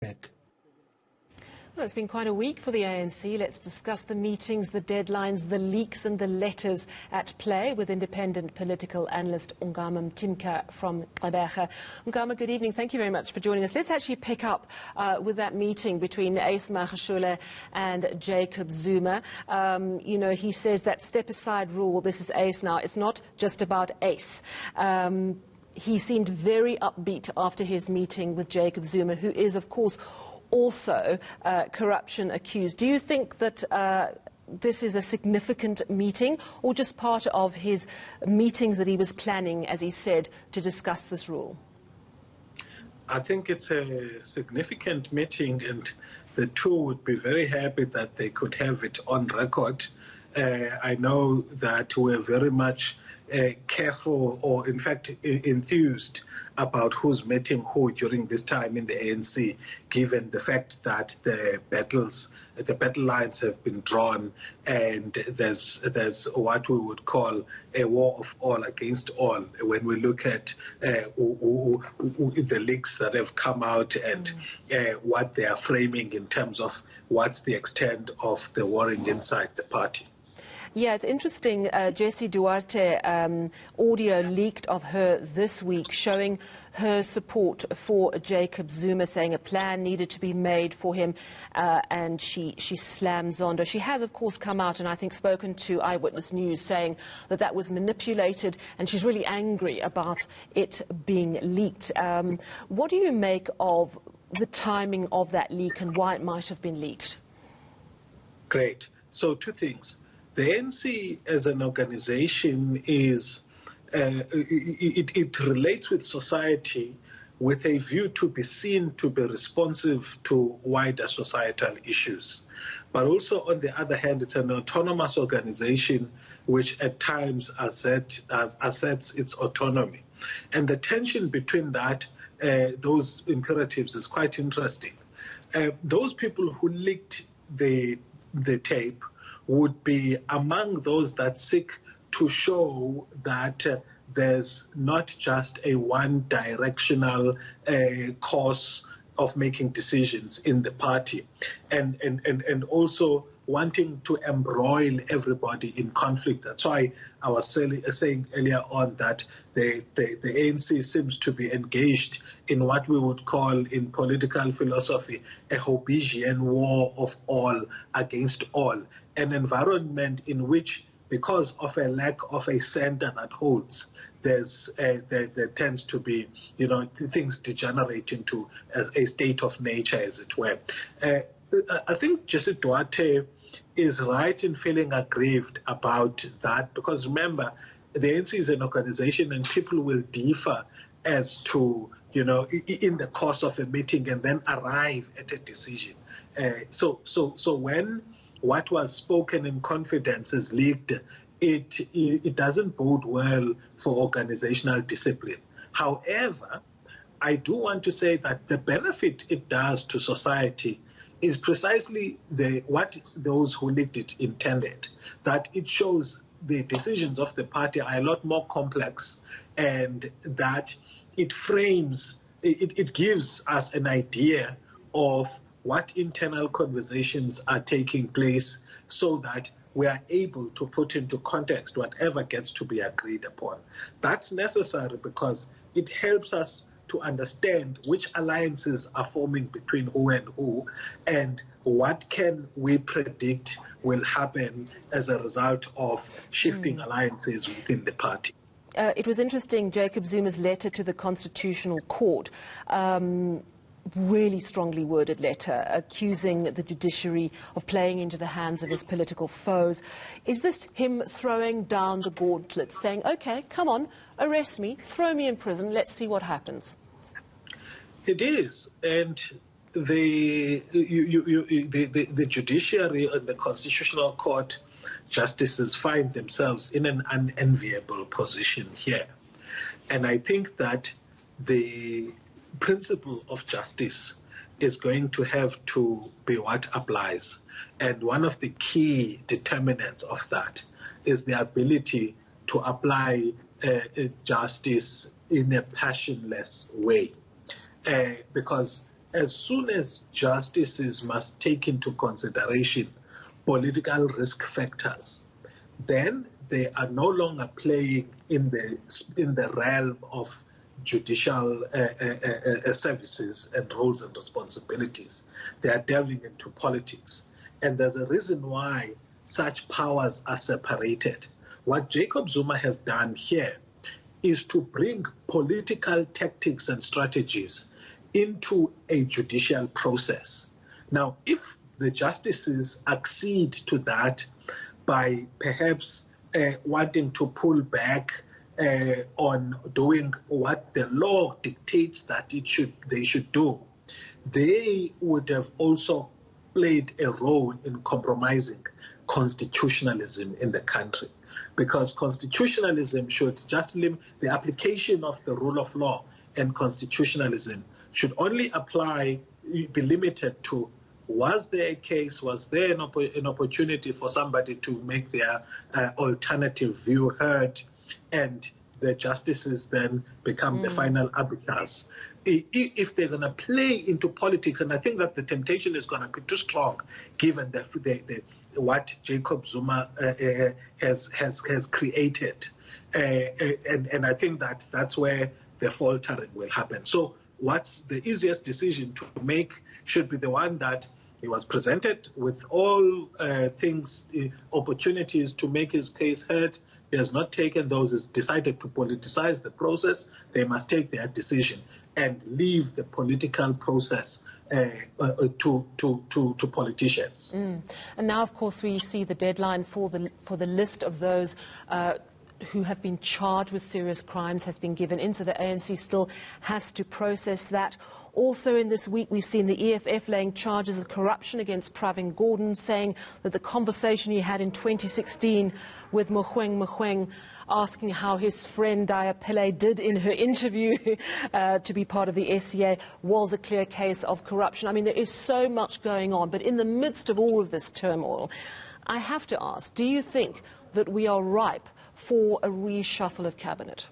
back. Well, it's been quite a week for the ANC. Let's discuss the meetings, the deadlines, the leaks and the letters at play with independent political analyst Ongama Mtimka from Gqebehra. Ongama, good evening. Thank you very much for joining us. Let's actually pick up with that meeting between Ace Magashule and Jacob Zuma. He says that step-aside rule, this is Ace now, it's not just about Ace. He seemed very upbeat after his meeting with Jacob Zuma, who is, of course, also corruption accused. Do you think that this is a significant meeting or just part of his meetings that he was planning, as he said, to discuss this rule? I think it's a significant meeting, and the two would be very happy that they could have it on record. I know that we're very much careful, or in fact enthused about who's meeting who during this time in the ANC, given the fact that the battle lines have been drawn, and there's what we would call a war of all against all when we look at the leaks that have come out and what they are framing in terms of what's the extent of the warring inside the party. Yeah, it's interesting. Jessie Duarte audio leaked of her this week showing her support for Jacob Zuma, saying a plan needed to be made for him, and she slams Zondo. She has, of course, come out and I think spoken to Eyewitness News saying that that was manipulated, and she's really angry about it being leaked. What do you make of the timing of that leak and why it might have been leaked? Great. So two things. The ANC as an organization is, it relates with society with a view to be seen to be responsive to wider societal issues. But also, on the other hand, it's an autonomous organization which at times asserts its autonomy. And the tension between those imperatives is quite interesting. Those people who leaked the tape would be among those that seek to show that there's not just a one-directional course of making decisions in the party, and also wanting to embroil everybody in conflict. That's why I was saying earlier on that the ANC seems to be engaged in what we would call in political philosophy a Hobbesian war of all against all. An environment in which, because of a lack of a center that holds, there tends to be, things degenerate into a state of nature, as it were. I think Jessie Duarte is right in feeling aggrieved about that, because remember, the ANC is an organization and people will differ as to, in the course of a meeting and then arrive at a decision. So when what was spoken in confidence is leaked, it doesn't bode well for organizational discipline. However, I do want to say that the benefit it does to society is precisely what those who leaked it intended, that it shows the decisions of the party are a lot more complex, and that it frames, it gives us an idea of what internal conversations are taking place, so that we are able to put into context whatever gets to be agreed upon. That's necessary because it helps us to understand which alliances are forming between who and who, and what can we predict will happen as a result of shifting alliances within the party. It was interesting, Jacob Zuma's letter to the Constitutional Court, really strongly worded letter, accusing the judiciary of playing into the hands of his political foes. Is this him throwing down the gauntlet, saying, okay, come on, arrest me, throw me in prison, let's see what happens? It is, and the judiciary and the Constitutional Court justices find themselves in an unenviable position here. And I think that the principle of justice is going to have to be what applies. And one of the key determinants of that is the ability to apply justice in a passionless way. Because as soon as justices must take into consideration political risk factors, then they are no longer playing in the realm of judicial services and roles and responsibilities. They are delving into politics. And there's a reason why such powers are separated. What Jacob Zuma has done here is to bring political tactics and strategies into a judicial process. Now, if the justices accede to that by perhaps wanting to pull back on doing what the law dictates that they should do, they would have also played a role in compromising constitutionalism in the country. Because constitutionalism should just limit the application of the rule of law, and constitutionalism should only be limited to, was there a case, was there an opportunity for somebody to make their alternative view heard, and the justices then become the final arbiters. If they're going to play into politics, and I think that the temptation is going to be too strong given what Jacob Zuma has created, and I think that's where the faltering will happen. So what's the easiest decision to make should be the one that he was presented with all opportunities to make his case heard. He has not taken those. He's decided to politicize the process. They must take their decision and leave the political process to politicians. And now, of course, we see the deadline for the list of those who have been charged with serious crimes has been given in, so the ANC still has to process that. Also in this week, we've seen the EFF laying charges of corruption against Pravin Gordhan, saying that the conversation he had in 2016 with Mogoeng, asking how his friend Daya Pillay did in her interview to be part of the SCA, was a clear case of corruption. I mean, there is so much going on, but in the midst of all of this turmoil, I have to ask, do you think that we are ripe for a reshuffle of cabinet?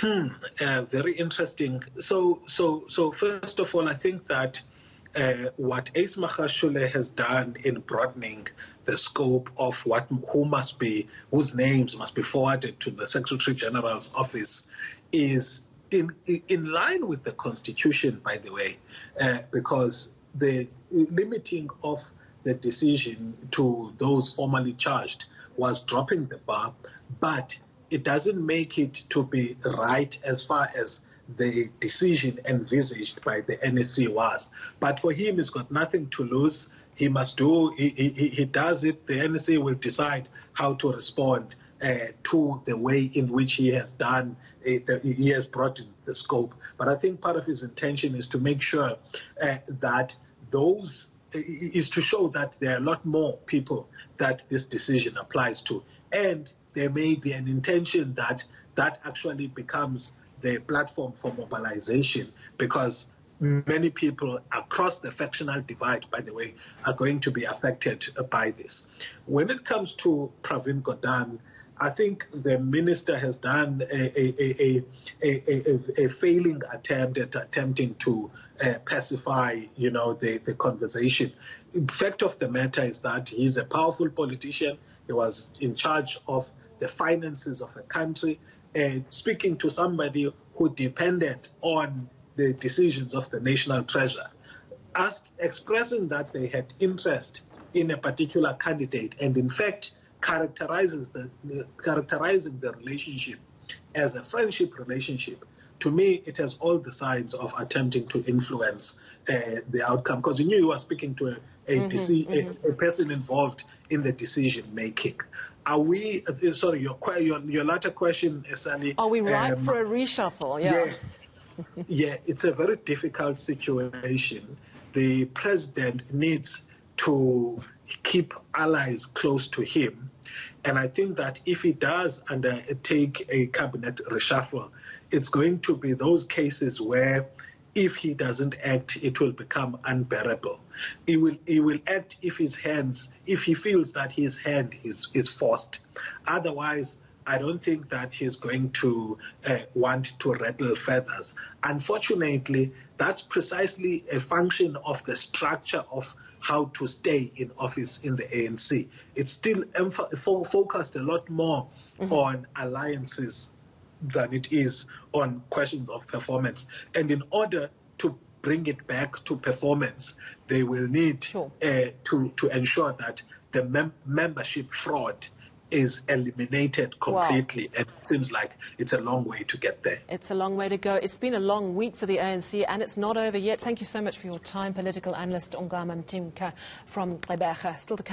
Very interesting. So first of all, I think that what Ace Magashule has done in broadening the scope of whose names must be forwarded to the Secretary General's office is in line with the Constitution, by the way, because the limiting of the decision to those formally charged was dropping the bar, but it doesn't make it to be right as far as the decision envisaged by the NSC was. But for him, he's got nothing to lose. He must do, he does it. The NSC will decide how to respond to the way in which he has done, he has brought in the scope. But I think part of his intention is to make sure that is to show that there are a lot more people that this decision applies to. And there may be an intention that actually becomes the platform for mobilization, because many people across the factional divide, by the way, are going to be affected by this. When it comes to Pravin Gordhan, I think the minister has done a failing attempt at attempting to pacify, the conversation. The fact of the matter is that he's a powerful politician. He was in charge of the finances of a country, speaking to somebody who depended on the decisions of the national treasurer, expressing that they had interest in a particular candidate, and in fact characterizing the relationship as a friendship relationship. To me, it has all the signs of attempting to influence the outcome, because you knew you were speaking to a person involved in the decision making. Are we? Sorry, your latter question, Sally. Are we ripe for a reshuffle? Yeah, it's a very difficult situation. The president needs to keep allies close to him, and I think that if he does undertake a cabinet reshuffle, it's going to be those cases where, if he doesn't act, it will become unbearable. He will act if he feels that his hand is forced. Otherwise, I don't think that he's going to want to rattle feathers. Unfortunately, that's precisely a function of the structure of how to stay in office in the ANC. It's still focused a lot more on alliances than it is on questions of performance. And in order to bring it back to performance, they will need to ensure that the membership fraud is eliminated completely. Wow. And it seems like it's a long way to get there. It's a long way to go. It's been a long week for the ANC, and it's not over yet. Thank you so much for your time, political analyst Ongama Mtimka from Gqebehra. Still to come.